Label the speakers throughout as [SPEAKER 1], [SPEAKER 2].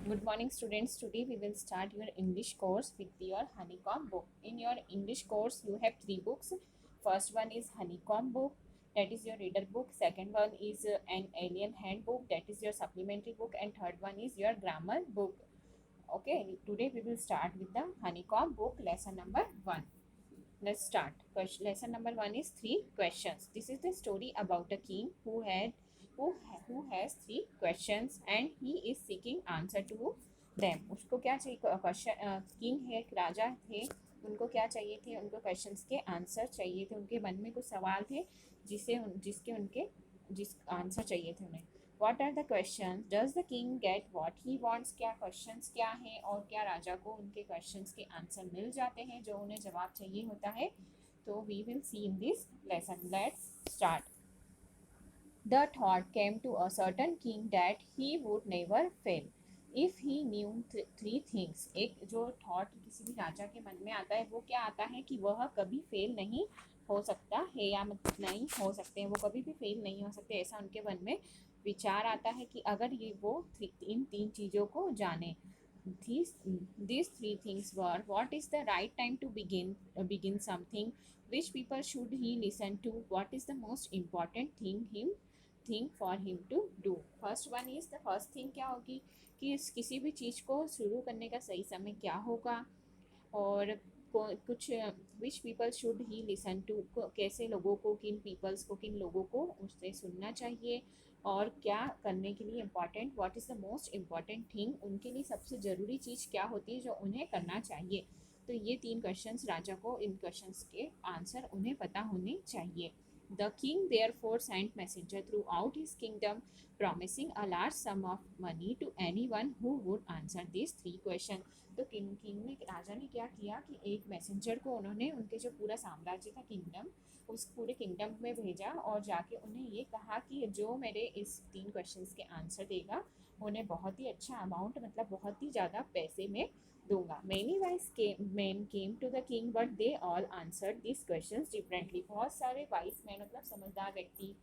[SPEAKER 1] Good morning, students. Today we will start your English course with your Honeycomb book. In your English course, you have three books. First one is Honeycomb book, that is your reader book. Second one is an alien handbook, that is your supplementary book. And third one is your grammar book. Okay, today we will start with the Honeycomb book, lesson number 1. Let's start. Lesson number 1 is 3 questions. This is the story about a king who has 3 questions and he is seeking answer to them. उसको क्या चाहिए? Question king है, एक राजा थे, उनको क्या चाहिए थे? उनको क्वेश्चंस के आंसर चाहिए थे. उनके मन में कुछ सवाल थे जिस आंसर चाहिए थे उन्हें. What are the questions? Does the king get what he wants? क्या क्वेश्चंस क्या हैं और क्या राजा को उनके क्वेश्चंस के आंसर मिल जाते हैं जो उन्हें जवाब चाहिए होता है? तो we will see in this lesson. Let's start. The thought came to a certain king that he would never fail if he knew three things. एक जो थॉट किसी भी राजा के मन में आता है वो क्या आता है कि वह कभी फेल नहीं हो सकता है, या नहीं हो सकते हैं, वो कभी भी फेल नहीं हो सकते, ऐसा उनके मन में विचार आता है कि अगर ये वो इन तीन चीज़ों को जाने. These three things were: what is the right time to begin something, which people should he listen to, what is the most important thing for him to do. First one is the first thing क्या होगी कि किसी भी चीज़ को शुरू करने का सही समय क्या होगा, और कुछ which people should he listen to, कैसे लोगों को, किन लोगों को उससे सुनना चाहिए, और क्या करने के लिए important, what is the most important thing, उनके लिए सबसे ज़रूरी चीज़ क्या होती है जो उन्हें करना चाहिए. तो ये 3 क्वेश्चंस राजा को, इन क्वेश्चंस के आंसर उन्हें पता होने चाहिए. The king therefore sent messenger throughout his kingdom promising a large sum of money to anyone who would answer these 3 questions. तो किंग ने, राजा ने क्या किया कि एक मैसेंजर को उन्होंने उनके जो पूरा साम्राज्य था, किंगडम, उस पूरे किंगडम में भेजा और जाके उन्हें ये कहा कि जो मेरे इस 3 क्वेश्चंस के आंसर देगा उन्हें बहुत ही अच्छा अमाउंट, मतलब बहुत ही ज़्यादा पैसे में दूंगा. Many wise men came to the king but they all answered these questions differently. बहुत सारे वाइस मैन मतलब समझदार व्यक्ति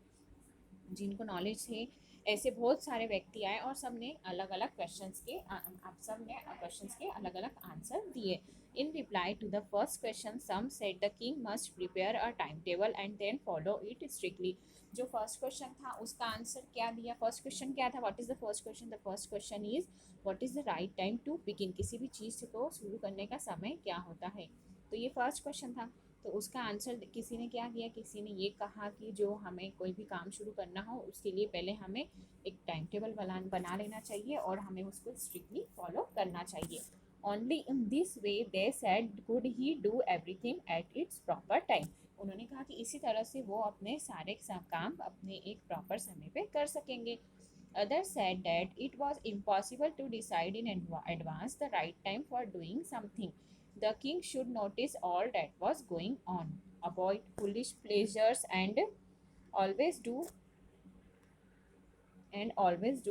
[SPEAKER 1] जिनको नॉलेज थे, ऐसे बहुत सारे व्यक्ति आए और सब ने अलग अलग क्वेश्चंस के अलग अलग आंसर दिए. In reply to the first question some said the king must prepare a time table and then follow it strictly. जो फर्स्ट क्वेश्चन था उसका आंसर क्या दिया? फर्स्ट क्वेश्चन क्या था? What is the first question? The first question is what is the right time to begin. किसी भी चीज़ को शुरू करने का समय क्या होता है? तो ये फर्स्ट क्वेश्चन था. तो उसका आंसर किसी ने क्या किया? किसी ने ये कहा कि जो हमें कोई भी काम शुरू करना हो उसके लिए पहले हमें एक टाइम टेबल बना लेना चाहिए और हमें उसको स्ट्रिक्टली फॉलो करना चाहिए. Only in this way they said could he do everything at its proper time. उन्होंने कहा कि इसी तरह से वो अपने सारे काम अपने एक प्रॉपर समय पे कर सकेंगे. Others said that it was impossible to decide in advance the right time for doing something. The king should notice all that was going on, avoid foolish pleasures, and always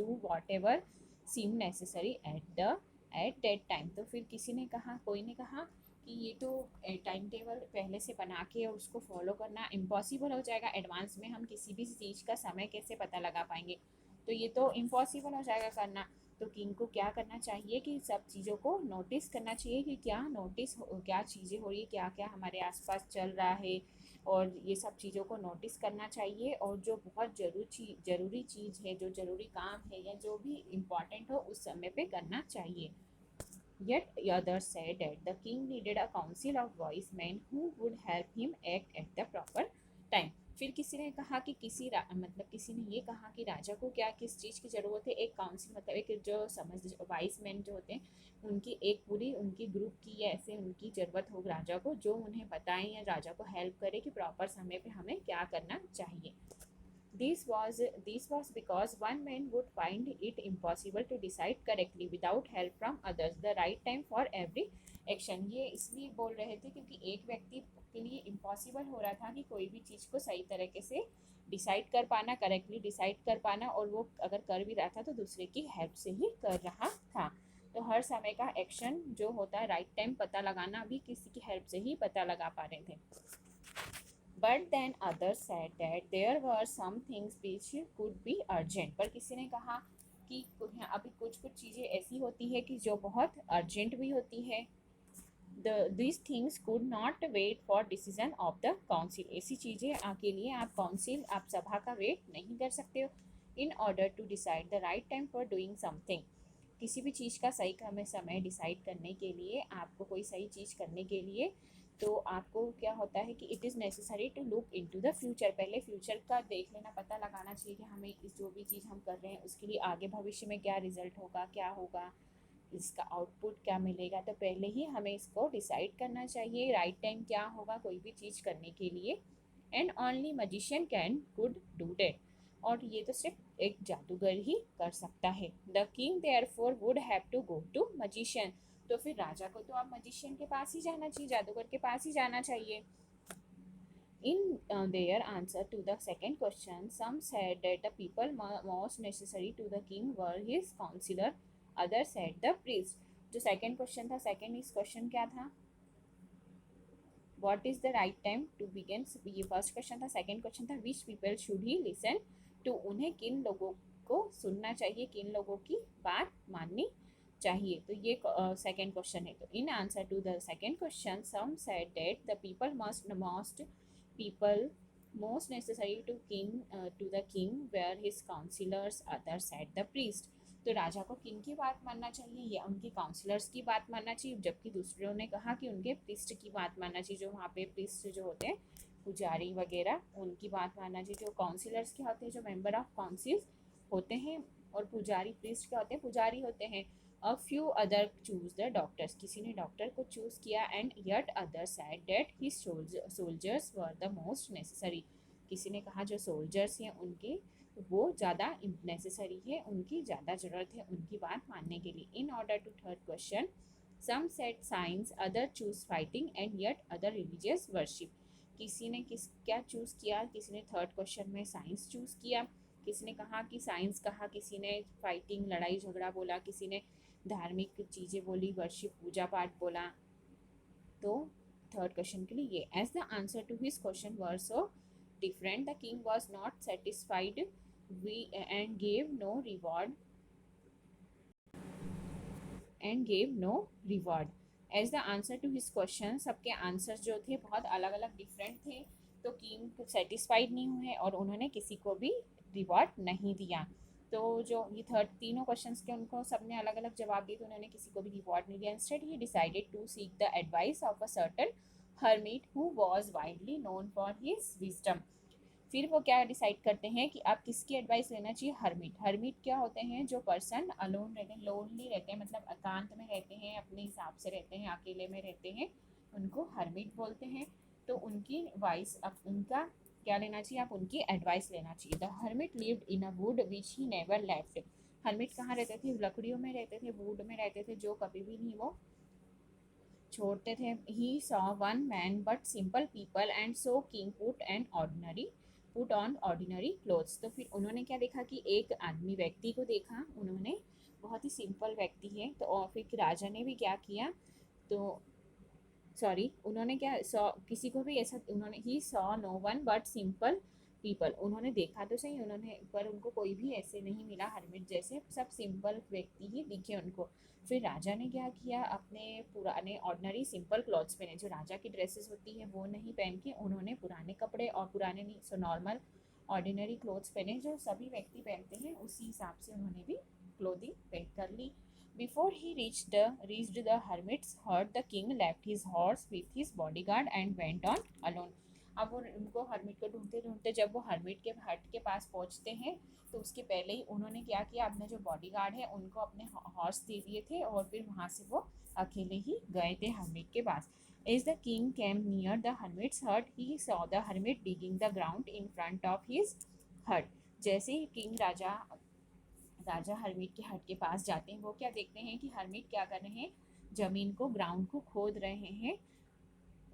[SPEAKER 1] do whatever seemed necessary at that time. तो फिर कोई ने कहा कि ये तो time table पहले से बना के और उसको फॉलो करना इम्पॉसिबल हो जाएगा. एडवांस में हम किसी भी चीज़ का समय कैसे पता लगा पाएंगे? तो ये तो इम्पॉसिबल हो जाएगा करना. तो किंग को क्या करना चाहिए कि सब चीज़ों को नोटिस करना चाहिए कि क्या चीज़ें हो रही है, क्या क्या हमारे आसपास चल रहा है, और ये सब चीज़ों को नोटिस करना चाहिए. और जो बहुत ज़रूरी चीज़ है, जो ज़रूरी काम है या जो भी इम्पॉर्टेंट हो उस समय पे करना चाहिए. Yet others said that the king needed a council of wise men who would help him act at the proper time. फिर किसी ने कहा कि किसी ने ये कहा कि राजा को किस चीज़ की ज़रूरत है? एक काउंसिल मतलब एक जो वाइस मैन जो होते हैं उनकी एक पूरी उनकी ग्रुप की या ऐसे उनकी ज़रूरत हो राजा को, जो उन्हें बताएं या राजा को हेल्प करे कि प्रॉपर समय पे हमें क्या करना चाहिए. This was because one man would find it impossible to decide correctly without help from others the right time for every action. ये इसलिए बोल रहे थे क्योंकि एक व्यक्ति के लिए इम्पॉसिबल हो रहा था कि कोई भी चीज़ को सही तरीके से डिसाइड कर पाना, करेक्टली डिसाइड कर पाना, और वो अगर कर भी रहा था तो दूसरे की हेल्प से ही कर रहा था. तो हर समय का एक्शन जो होता है, राइट टाइम पता लगाना, भी किसी की हेल्प से ही पता लगा पा रहे थे. But then others said that there were some things which could be urgent. पर किसी ने कहा कि अभी कुछ कुछ चीज़ें ऐसी होती है कि जो बहुत अर्जेंट भी होती है। these things could not wait for decision of the council। ऐसी चीज़ें के लिए आप काउंसिल, आप सभा का वेट नहीं कर सकते हो। In order to decide the right time for doing something. किसी भी चीज़ का सही समय डिसाइड करने के लिए, आपको कोई सही चीज़ करने के लिए, तो आपको क्या होता है कि it is necessary to look into the future. पहले फ्यूचर का देख लेना, पता लगाना चाहिए कि हमें इस जो भी चीज़ हम कर रहे हैं उसके लिए आगे भविष्य में क्या रिजल्ट होगा, क्या होगा, इसका आउटपुट क्या मिलेगा। तो पहले ही हमें इसको डिसाइड करना चाहिए राइट टाइम क्या होगा कोई भी चीज़ करने के लिए। And only magician can could do that. और ये तो सिर्फ एक जादूगर ही कर सकता है। The king therefore would have to go to magician. तो फिर राजा को तो आप मजिशियन के पास ही जाना चाहिए, जादूगर के पास ही जाना चाहिए। In their answer to the second question, some said that the people most necessary to the king were his counselor, others said the priest। जो सेकंड क्वेश्चन था, सेकंड इस क्वेश्चन क्या था, what is the right time to begin. ये first question था। Second question था which people should he listen to. उन्हें किन लोगों को सुनना चाहिए, किन लोगों की बात माननी चाहिए। तो ये सेकंड क्वेश्चन है। तो in answer to the second question, some said that the people must people most necessary to the king were his counselors, others said the priest। तो राजा को किन की बात मानना चाहिए या उनके काउंसलर्स की बात मानना चाहिए, जबकि दूसरों ने कहा कि उनके प्रिस्ट की बात मानना चाहिए। जो वहाँ पे प्रिस्ट जो होते हैं पुजारी वगैरह, उनकी बात मानना चाहिए। जो काउंसलर्स के होते हैं, जो मेंबर ऑफ काउंसिल्स होते हैं, और पुजारी प्रिस्ट के होते हैं, पुजारी होते हैं। A few other choose the doctors. किसी ने डॉक्टर को चूज किया। And yet other said that his soldiers were the most necessary. किसी ने कहा जो सोल्जर्स हैं उनके वो ज़्यादा नेसेसरी है, उनकी ज़्यादा ज़रूरत है उनकी बात मानने के लिए। In order to third question, some said science, other choose fighting and yet other religious worship. किसी ने क्या चूज़ किया, किसी ने थर्ड क्वेश्चन में साइंस चूज़ किया, किसी ने कहा कि साइंस कहा, किसी ने फाइटिंग लड़ाई झगड़ा बोला, किसी ने धार्मिक चीज़ें बोली, वर्शिप पूजा पाठ बोला। तो थर्ड क्वेश्चन के लिए ये, as the answer to his question were so different, the king was not satisfied and gave no reward as the answer to his question. सबके आंसर जो थे बहुत अलग अलग डिफरेंट थे। तो किंग सेटिस्फाइड नहीं हुए और उन्होंने किसी को भी रिवॉर्ड नहीं दिया। तो जो ये थर्ड तीनों क्वेश्चंस के उनको सबने अलग अलग जवाब दिए, तो उन्होंने किसी को भी रिवॉर्ड नहीं दिया। Instead he decided to seek the advice of a certain hermit who was widely known for his wisdom. फिर वो क्या डिसाइड करते हैं कि आप किसकी एडवाइस लेना चाहिए। हर्मिट। हर्मिट क्या होते हैं, जो पर्सन अलोन रहते हैं, लोनली रहते हैं, मतलब एकांत में रहते हैं, अपने हिसाब से रहते हैं, अकेले में रहते हैं, उनको हर्मिट बोलते हैं। तो उनकी वाइस, अब उनका क्या लेना चाहिए, आप उनकी एडवाइस लेना चाहिए। The hermit lived in a would which he never left. Hermit कहाँ रहते थे, लकड़ियों में रहते थे, वुड में रहते थे, जो कभी भी नहीं वो छोड़ते थे। He saw one man but simple people and so king put on ordinary clothes. तो फिर उन्होंने क्या देखा कि एक आदमी व्यक्ति को देखा उन्होंने, बहुत ही सिंपल व्यक्ति है। तो और फिर राजा ने भी क्या किया, तो सॉरी उन्होंने क्या सॉ किसी को भी ऐसा, उन्होंने he saw no one but simple people. उन्होंने देखा तो सही, उन्होंने पर उनको कोई भी ऐसे नहीं मिला हरमिट जैसे, सब सिंपल व्यक्ति ही दिखे उनको। फिर राजा ने क्या किया, अपने पुराने ऑर्डिनरी सिंपल क्लॉथ्स पहने, जो राजा की ड्रेसेस होती है वो नहीं पहन के उन्होंने पुराने कपड़े और पुराने नहीं, सो नॉर्मल ऑर्डिनरी क्लॉथ्स पहने जो सभी व्यक्ति पहनते हैं, उसी हिसाब से उन्होंने भी क्लोथिंग पहन कर ली। Before he reached the hermit's hut, the king left his horse with his bodyguard and went on alone। अब वो उनको हर्मिट को ढूंढते ढूंढते जब वो हर्मिट के हट के पास पहुंचते हैं, तो उसके पहले ही उन्होंने क्या किया, अपने जो बॉडीगार्ड है उनको अपने हॉर्स दे दिए थे और फिर वहाँ से वो अकेले ही गए थे हर्मिट के पास। As the king came near the hermit's hut, he saw the hermit digging the ground in front of his hut। जैसे ही किंग राजा हरमीट के हट के पास जाते हैं, वो क्या देखते हैं कि हरमीट क्या कर रहे हैं, जमीन को, ग्राउंड को खोद रहे हैं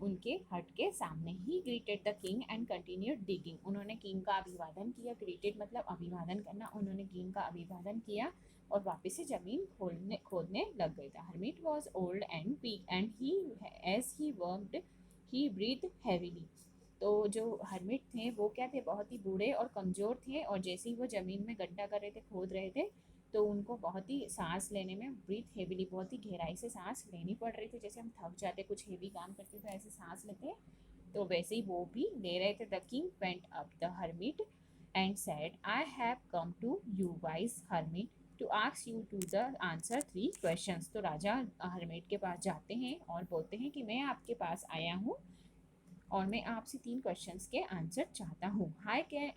[SPEAKER 1] उनके हट के सामने। ही greeted the king and continued digging. उन्होंने किंग का अभिवादन किया। ग्रीटेड मतलब अभिवादन करना। उन्होंने किंग का अभिवादन किया और वापस से जमीन खोदने लग गए थे। Hermit was old and weak and he as he worked he breathe heavily. तो जो हरमिट थे वो क्या थे, बहुत ही बूढ़े और कमज़ोर थे, और जैसे ही वो ज़मीन में गड्ढा कर रहे थे, खोद रहे थे, तो उनको बहुत ही सांस लेने में ब्रीथ हेवीली, बहुत ही गहराई से सांस लेनी पड़ रही थी। जैसे हम थक जाते, कुछ हेवी काम करते तो ऐसे सांस लेते हैं, तो वैसे ही वो भी ले रहे थे। The king went up the hermit and said, I have come to you wise hermit to ask you to the answer 3 questions. तो राजा हर्मिट के पास जाते हैं और बोलते हैं कि मैं आपके पास आया हूँ और मैं आपसे 3 क्वेश्चंस के आंसर चाहता हूँ।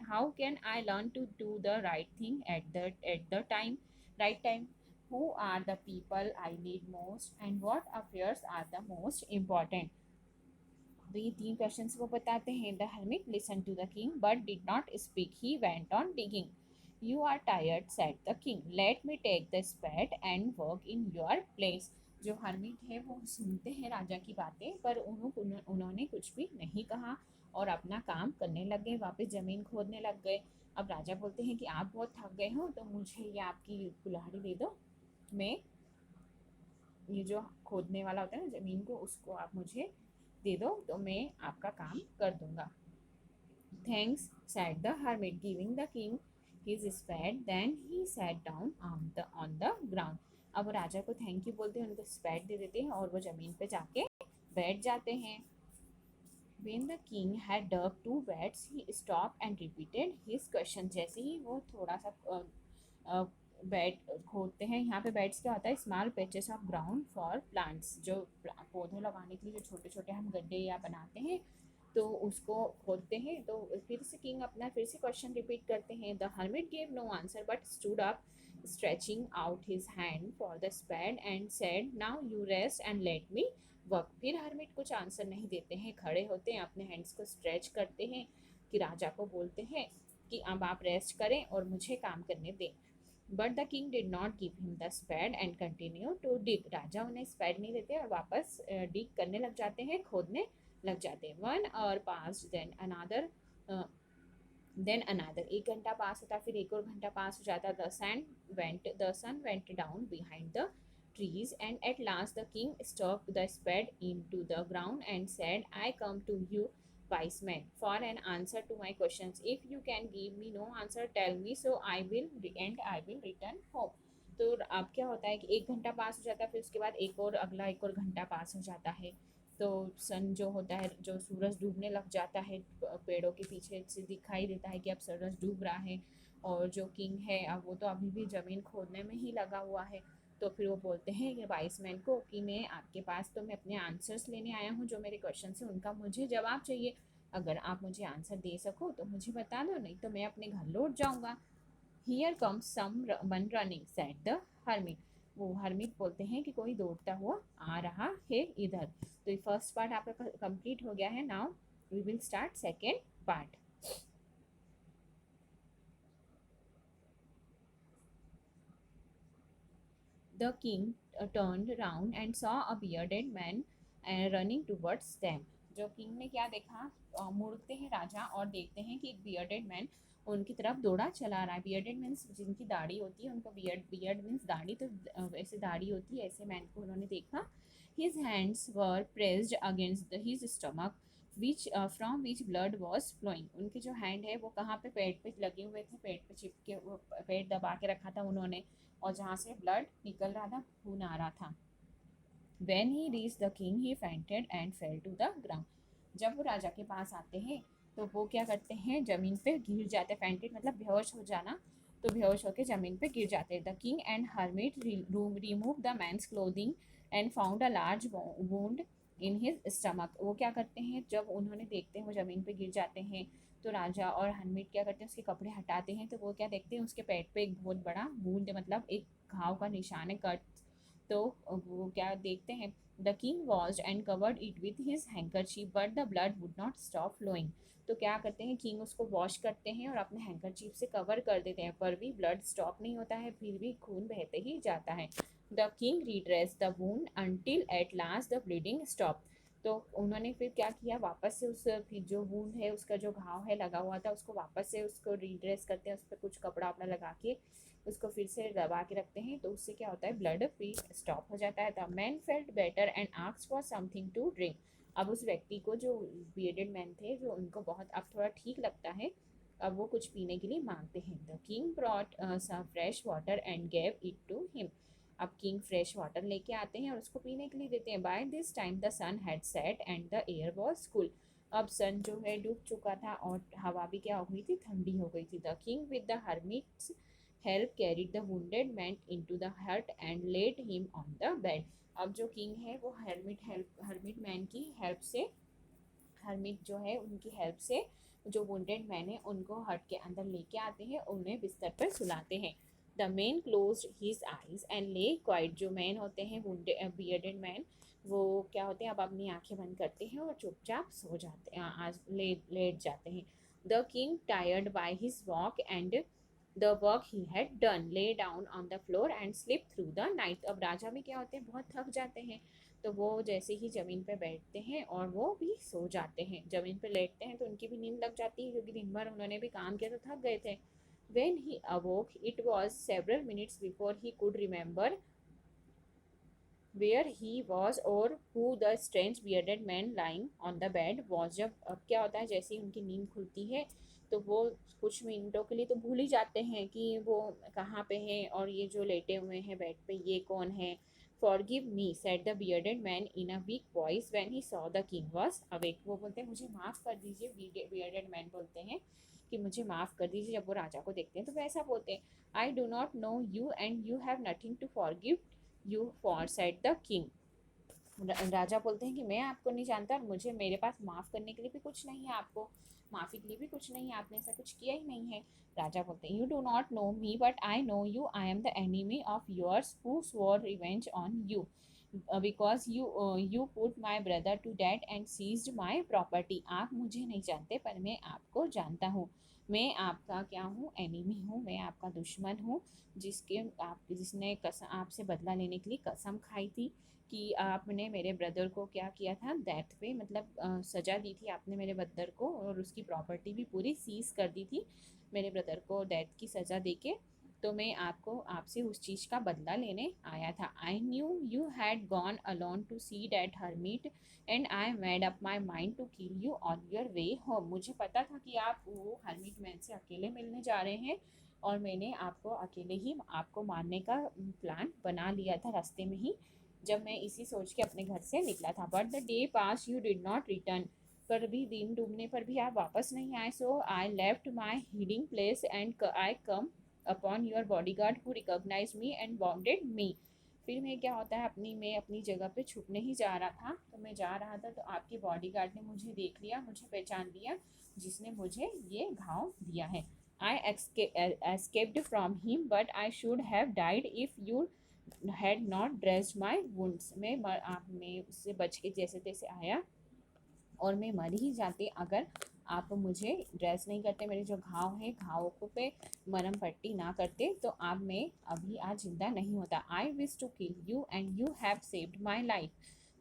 [SPEAKER 1] How can I learn to do the right thing at the time right time? Who are the people I need most and what affairs are the most important? तो ये 3 क्वेश्चंस वो बताते हैं। The hermit listen to the king but did not speak, he went on digging. You are tired said the king, let me take the spade and work in your place. जो hermit है वो सुनते हैं राजा की बातें, पर उन्होंने कुछ भी नहीं कहा और अपना काम करने लग गए, वापस जमीन खोदने लग गए। अब राजा बोलते हैं कि आप बहुत थक गए हो, तो मुझे ये आपकी कुल्हाड़ी दे दो, मैं ये जो खोदने वाला होता है ना जमीन को, उसको आप मुझे दे दो तो मैं आपका काम कर दूंगा। Thanks said the hermit, giving the king his spade. Then he sat down on the ground. अब राजा को थैंक यू बोलते हैं, उनको स्पैड दे देते हैं और वो जमीन पे जाके बैठ जाते हैं। When the king had dug 2 beds, he stopped and repeated his question. जैसे ही वो थोड़ा सा बेड खोदते हैं, यहाँ पे बेड्स क्या होता है, small patches of ground for plants, जो पौधे लगाने के लिए जो छोटे छोटे हम गड्ढे या बनाते हैं, तो उसको खोदते हैं। तो फिर से किंग अपना फिर से क्वेश्चन रिपीट करते हैं। The hermit gave no answer but stood up stretching out his hand for the spade and said, now you rest and let me work. फिर हर्मिट कुछ आंसर नहीं देते हैं, खड़े होते हैं, अपने हैंड्स को स्ट्रेच करते हैं कि राजा को बोलते हैं कि अब आप रेस्ट करें और मुझे काम करने दें। But the king did not give him the spade and continue to dig. राजा उन्हें स्पैड नहीं देते और वापस डिग करने लग जाते हैं, खोदने लग जाते हैं। 1 hour passed, देन अनदर, 1 घंटा पास होता, फिर एक और घंटा पास हो जाता। The sun went down behind the trees and at last the king stuck the spade into the ground and said, I come to you wise man for an answer to my questions. If you can give me no answer, tell me, so I will return home. तो अब क्या होता है कि 1 घंटा पास हो जाता है, फिर उसके बाद एक और घंटा पास हो जाता है। तो सन जो होता है, जो सूरज डूबने लग जाता है, पेड़ों के पीछे से दिखाई देता है कि अब सूरज डूब रहा है। और जो किंग है अब वो तो अभी भी ज़मीन खोदने में ही लगा हुआ है। तो फिर वो बोलते हैं ये वाइस मैन को कि मैं आपके पास, तो मैं अपने आंसर्स लेने आया हूँ, जो मेरे क्वेश्चन है उनका मुझे जवाब चाहिए। अगर आप मुझे आंसर दे सको तो मुझे बता दो, नहीं तो मैं अपने घर लौट जाऊँगा। Here comes someone running said the hermit. वो हर्मिट बोलते हैं कि कोई दौड़ता हुआ आ रहा है इधर। तो ये फर्स्ट पार्ट आपका कंप्लीट हो गया है। Now we will start second part. The king turned round and saw a bearded man running towards them. जो किंग ने क्या देखा, मुड़ते हैं राजा और देखते हैं कि एक बियर्डेड मैन उनकी तरफ दौड़ा चला रहा है। बियर्डेड मीन्स जिनकी दाढ़ी होती है उनको बियर्ड मीन्स दाढ़ी, तो ऐसे दाढ़ी होती है, ऐसे मैन को उन्होंने देखा। His hands were pressed against his stomach which from which blood was flowing. उनके जो हैंड है वो कहाँ पे, पेट पे लगे हुए थे, पेट पे चिपके, पेट दबा के रखा था उन्होंने, और जहाँ से ब्लड निकल रहा था, खून आ रहा था। When he reached the king, he fainted and fell to the ground. जब वो राजा के पास आते हैं तो वो क्या करते हैं, जमीन पे गिर जाते हैं। फेंटेड मतलब बेहोश हो जाना, तो बेहोश होकर जमीन पे गिर जाते हैं। The king and hermit remove the man's clothing and found a large wound in his stomach. वो क्या करते हैं, जब उन्होंने देखते हैं वो जमीन पे गिर जाते हैं, तो राजा और हर्मिट क्या करते हैं, उसके कपड़े हटाते हैं, तो वो क्या देखते हैं, उसके पेट पे एक बहुत बड़ा वुंड, मतलब एक घाव का निशान है, कट। तो वो क्या देखते हैं, the king washed and covered it with his handkerchief but the blood would not stop flowing. तो क्या करते हैं, किंग उसको वॉश करते हैं और अपने हैंकरचीफ से कवर कर देते हैं, पर भी ब्लड स्टॉप नहीं होता है, फिर भी खून बहते ही जाता है। The king redress the wound until at last the bleeding stop. तो उन्होंने फिर क्या किया, वापस से उस फिर जो वुंड है, उसका जो घाव है लगा हुआ था, उसको वापस से उसको रीड्रेस करते हैं, उस पर कुछ कपड़ा वपड़ा लगा के उसको फिर से दबा के रखते हैं, तो उससे क्या होता है, ब्लड फिर स्टॉप हो जाता है। The man felt better and asked for something to drink. अब उस व्यक्ति को, जो बियर्डेड मैन थे, जो उनको बहुत अब थोड़ा ठीक लगता है, अब वो कुछ पीने के लिए मांगते हैं। The king brought some fresh water and gave it to him. अब किंग फ्रेश वाटर लेके आते हैं और उसको पीने के लिए देते हैं। By this time the sun had set and the air was cool. अब सन जो है डूब चुका था और हवा भी क्या हो गई थी, ठंडी हो गई थी। The king with the hermit's help carried the wounded man into the hut and laid him on the bed. अब जो किंग है वो हर्मिट मैन की हेल्प से, हर्मिट जो है उनकी हेल्प से जो वुंडेड मैन है उनको हट के अंदर लेके आते हैं, उन्हें बिस्तर पर सुलाते हैं। The man close his eyes and ले क्वाइट। जो मैन होते हैं बियर्डेड मैन, वो क्या होते हैं, अब अपनी आंखें बंद करते हैं और चुपचाप सो जाते हैं, आज लेट जाते हैं। The king tired by his walk and the work he had done lay down on the floor and slip through the night. अब राजा भी क्या होते हैं, बहुत थक जाते हैं, तो वो जैसे ही ज़मीन पे बैठते हैं और वो भी सो जाते हैं। ज़मीन पे लेटते हैं तो उनकी भी नींद लग जाती है, क्योंकि दिन भर उन्होंने भी काम किया तो थक गए थे। When he awoke, it was several minutes before he could remember where he was or who the strange bearded man lying on the bed was। जब अब क्या होता है, जैसे ही उनकी नींद खुलती है तो वो कुछ मिनटों के लिए तो भूल ही जाते हैं कि वो कहाँ पे हैं और ये जो लेटे हुए हैं बेड पे ये कौन है। Forgive me, said the bearded man in a weak voice when he saw the king was awake। वो बोलते हैं मुझे माफ़ कर दीजिए, bearded man बोलते हैं कि मुझे माफ़ कर दीजिए। जब वो राजा को देखते हैं तो वैसा बोलते हैं, I do not know you and you have nothing to forgive you for, said the king। राजा बोलते हैं कि मैं आपको नहीं जानता और मुझे, मेरे पास माफ़ करने के लिए भी कुछ नहीं है, आपको माफ़ी के लिए भी कुछ नहीं है, आपने ऐसा कुछ किया ही नहीं है। राजा बोलते हैं, you do not know me but I know you, I am the enemy of yours who swore revenge on you because you put my brother to death and seized my property. आप मुझे नहीं जानते पर मैं आपको जानता हूँ। मैं आपका क्या हूँ, एनिमी हूँ, मैं आपका दुश्मन हूँ, जिसने कसम आपसे बदला लेने के लिए कसम खाई थी कि आपने मेरे ब्रदर को क्या किया था, डेथ पे, मतलब सज़ा दी थी आपने मेरे ब्रदर को, और उसकी प्रॉपर्टी भी पूरी सीज कर दी थी मेरे ब्रदर को डेथ की सज़ा देके। तो मैं आपको आपसे उस चीज़ का बदला लेने आया था। I knew you had gone alone to see that hermit and I made up my mind to kill you on your way home. मुझे पता था कि आप वो हर्मिट मैन से अकेले मिलने जा रहे हैं और मैंने आपको अकेले ही आपको मारने का प्लान बना लिया था रास्ते में ही, जब मैं इसी सोच के अपने घर से निकला था। But the day pass you did not return. पर भी दिन डूबने पर भी आप वापस नहीं आए। So I left my hiding place and I come upon your body guard who recognize me and wounded me. फिर मैं क्या होता है, मैं अपनी जगह पे छुपने ही जा रहा था, तो मैं जा रहा था तो आपके बॉडी गार्ड ने मुझे देख लिया, मुझे पहचान लिया, जिसने मुझे ये घाव दिया है। आई escaped from him but I should have died if you had not dressed my wounds। मैं उससे बच के जैसे तैसे आया और मैं मर ही जाती अगर आप मुझे ड्रेस नहीं करते, मेरे जो घाव है घावों को पे मरहम पट्टी ना करते, तो अब मैं अभी आज जिंदा नहीं होता। I wish to kill you and you have saved my life.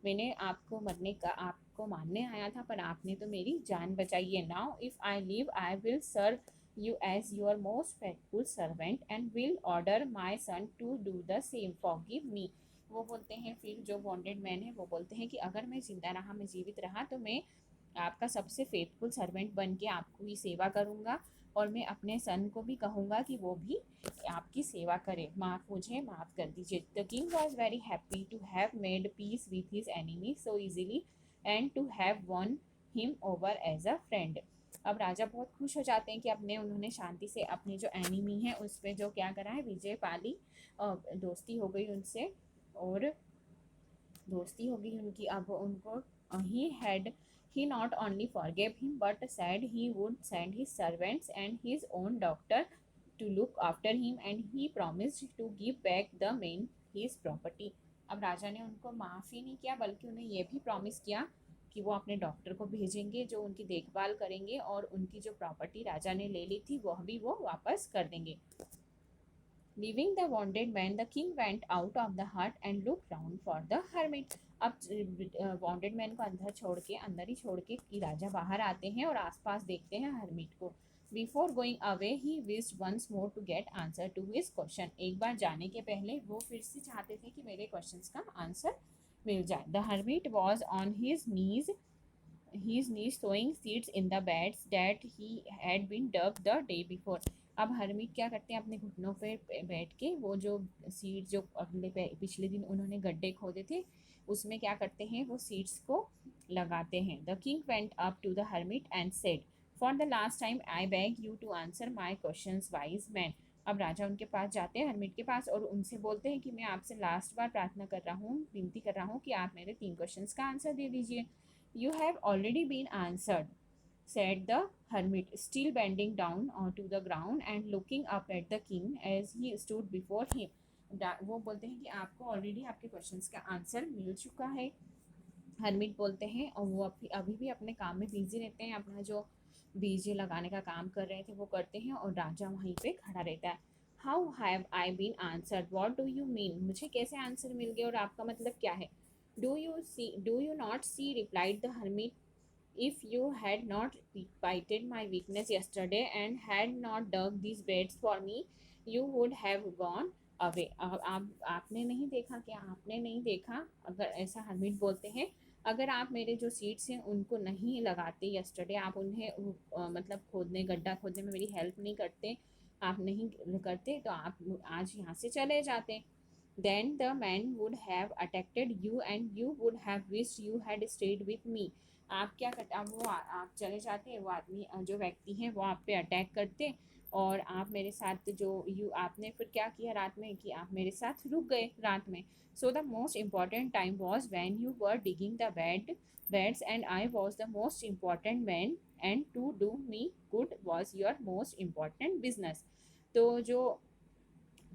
[SPEAKER 1] मैंने आपको मारने आया था पर आपने तो मेरी जान बचाई है। Now if I live I will serve you as your most faithful servant and will order my son to do the same। forgive me। वो बोलते हैं, फिर जो बॉन्डेड मैन है वो बोलते हैं कि अगर मैं जिंदा रहा, मैं जीवित रहा, तो मैं आपका सबसे फेथफुल सर्वेंट बन के आपको ही सेवा करूँगा और मैं अपने सन को भी कहूँगा कि वो भी आपकी सेवा करे। मुझे माफ़ कर दीजिए। The king was very happy to have made peace with his enemy so easily and to have won him over as a friend. अब राजा बहुत खुश हो जाते हैं कि उन्होंने शांति से अपने जो एनिमी है उस पर जो क्या करा है, विजय पाली, दोस्ती हो गई उनसे, और दोस्ती हो गई उनकी। अब उनको he had he not only forgave him but said he would send his servants and his own doctor to look after him and he promised to give back the main his property। अब राजा ने उनको माफ़ ही नहीं किया बल्कि उन्हें यह भी प्रॉमिस किया कि वो अपने डॉक्टर को भेजेंगे जो उनकी देखभाल करेंगे और उनकी जो प्रॉपर्टी राजा ने ले ली थी वह भी वो वापस कर देंगे। Leaving the wounded man, the king went out of the hut and looked round for the hermit। अब wounded man को अंदर ही छोड़ के कि राजा बाहर आते हैं और आसपास देखते हैं हर्मिट को। Before going away, he wished once more to get answer to his question। एक बार जाने के पहले वो फिर से चाहते थे कि मेरे क्वेश्चंस का आंसर मिल जाए। The hermit was on his knees his knees sowing seeds in the beds that he had been dug the day before। अब हरमिट क्या करते हैं, अपने घुटनों पे बैठ के वो जो सीड्स जो पिछले दिन उन्होंने गड्ढे खोदे थे उसमें क्या करते हैं, वो सीड्स को लगाते हैं। The king went up to the hermit and said, for the last time I beg you to answer my questions wise man. अब राजा उनके पास जाते हैं, हरमिट के पास, और उनसे बोलते हैं कि मैं आपसे लास्ट बार प्रार्थना कर रहा हूँ, विनती कर रहा हूँ कि आप मेरे 3 क्वेश्चंस का आंसर दे दीजिए। You have already been answered, said the hermit, still bending down onto the ground and looking up at the king as he stood before him। वो बोलते हैं कि आपको ऑलरेडी आपके क्वेश्चंस का आंसर मिल चुका है, हरमिट बोलते हैं, और वो अभी भी अपने काम में बिजी रहते हैं, अपना जो बीज लगाने का काम कर रहे थे वो करते हैं, और राजा वहीं पे खड़ा रहता है। How have I been answered, what do you mean, मुझे कैसे आंसर मिल गया और आपका मतलब क्या है। Do you not see, replied the hermit, if you had not spited my weakness yesterday and had not dug these beds for me, you would have gone away। आपने नहीं देखा, क्या आपने नहीं देखा, अगर ऐसा हरमिट बोलते हैं, अगर आप मेरे जो सीड्स हैं उनको नहीं लगाते यस्टरडे, आप उन्हें मतलब गड्ढा खोदने में मेरी हेल्प नहीं करते, आप नहीं करते, तो आप आज यहाँ से चले जाते। Then the man would have attacked you and you would have wished you had stayed with me। आप क्या करते, अब वो आप चले जाते, वो आदमी जो व्यक्ति हैं वो आप पे अटैक करते, और आप मेरे साथ जो आपने फिर क्या किया रात में कि आप मेरे साथ रुक गए रात में। So the most important time was when you were digging the beds and I was the most important man and to do me good was your most important business. तो जो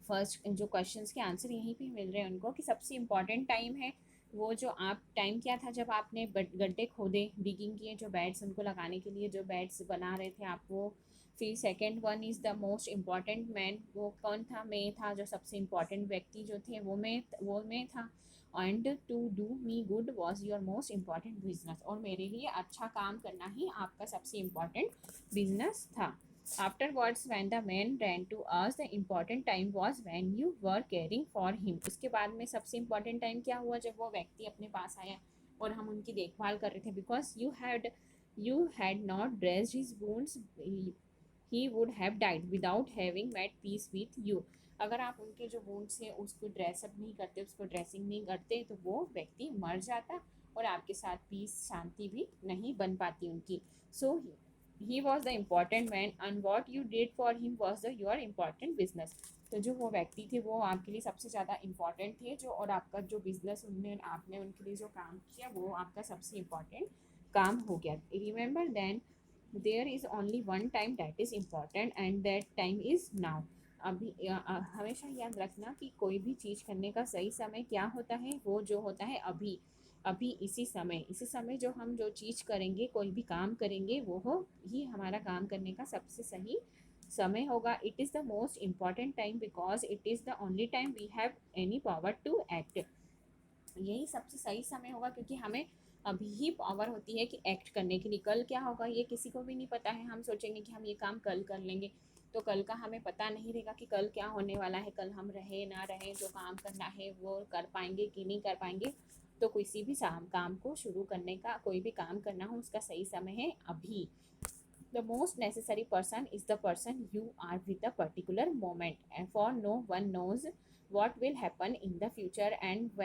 [SPEAKER 1] फर्स्ट जो क्वेश्चंस के answer यहीं पे मिल रहे हैं उनको, कि सबसे इम्पॉर्टेंट टाइम है वो जो आप टाइम क्या था जब आपने गड्ढे खोदे, डिगिंग किए, जो बेड्स उनको लगाने के लिए जो बेड्स बना रहे थे आप वो। फिर second one is the most important man, वो कौन था, मैं था, जो सबसे इम्पॉर्टेंट व्यक्ति जो थे वो मैं था। And to do me good was your most important business, और मेरे लिए अच्छा काम करना ही आपका सबसे इम्पॉर्टेंट बिजनेस था। Afterwards, when the man ran to us, the important time was when you were caring for him। उसके बाद में सबसे important time क्या हुआ, जब वो व्यक्ति अपने पास आया और हम उनकी देखभाल कर रहे थे। Because you had not dressed his wounds, he would have died without having made peace with you। अगर आप उनके जो wounds हैं उसको ड्रेसअप नहीं करते, उसको ड्रेसिंग नहीं करते, तो वो व्यक्ति मर जाता और आपके साथ पीस, शांति भी नहीं बन पाती उनकी। So he was the important man and what you did for him was your important business। तो जो वो व्यक्ति थे वो आपके लिए सबसे ज़्यादा इम्पॉर्टेंट थे, जो और आपका जो बिजनेस आपने उनके लिए जो काम किया वो आपका सबसे इम्पॉर्टेंट काम हो गया। Remember then there is only one time that is important and that time is now. अभी हमेशा याद रखना कि कोई भी चीज़ करने का सही समय क्या होता है, वो जो होता है अभी अभी इसी समय जो हम जो चीज़ करेंगे, कोई भी काम करेंगे, वो हो ही हमारा काम करने का सबसे सही समय होगा। It is the most important time because it is the only time we have any power to act. यही सबसे सही समय होगा क्योंकि हमें अभी ही पावर होती है कि एक्ट करने के लिए। कल क्या होगा ये किसी को भी नहीं पता है, हम सोचेंगे कि हम ये काम कल कर लेंगे, तो कल का हमें पता नहीं रहेगा कि कल क्या होने वाला है, कल हम रहे ना रहे, जो काम करना है वो कर पाएंगे कि नहीं कर पाएंगे। तो किसी भी काम को शुरू करने का, कोई भी काम करना हो उसका सही समय है अभी। The most necessary person is the person you are with the particular moment, and for no one knows what will happen in the future and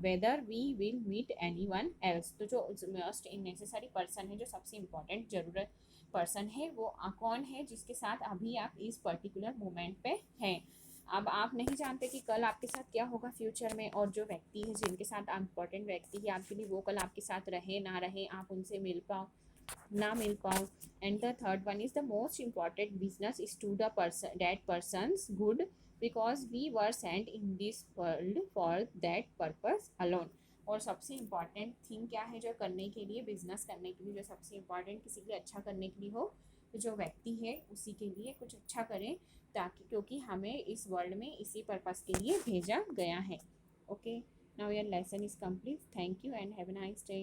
[SPEAKER 1] whether we will meet anyone else। तो जो most necessary person है, जो सबसे important ज़रूरत person है, वो कौन है, जिसके साथ अभी आप इस पर्टिकुलर मोमेंट पे हैं। अब आप नहीं जानते कि कल आपके साथ क्या होगा फ्यूचर में, और जो व्यक्ति है जिनके साथ इम्पोर्टेंट व्यक्ति है आपके लिए, वो कल आपके साथ रहे ना रहे, आप उनसे मिल पाओ ना मिल पाओ। And the third one is the most important business is to the person that person's good because we were sent in this world for that purpose alone. और सबसे इम्पॉर्टेंट थिंग क्या है जो करने के लिए, बिजनेस करने के लिए, जो सबसे इम्पॉर्टेंट किसी के लिए अच्छा करने के लिए हो, तो जो व्यक्ति है उसी के लिए कुछ अच्छा करें, ताकि क्योंकि हमें इस वर्ल्ड में इसी पर्पस के लिए भेजा गया है। Okay, now your lesson is complete. Thank you and have a nice day.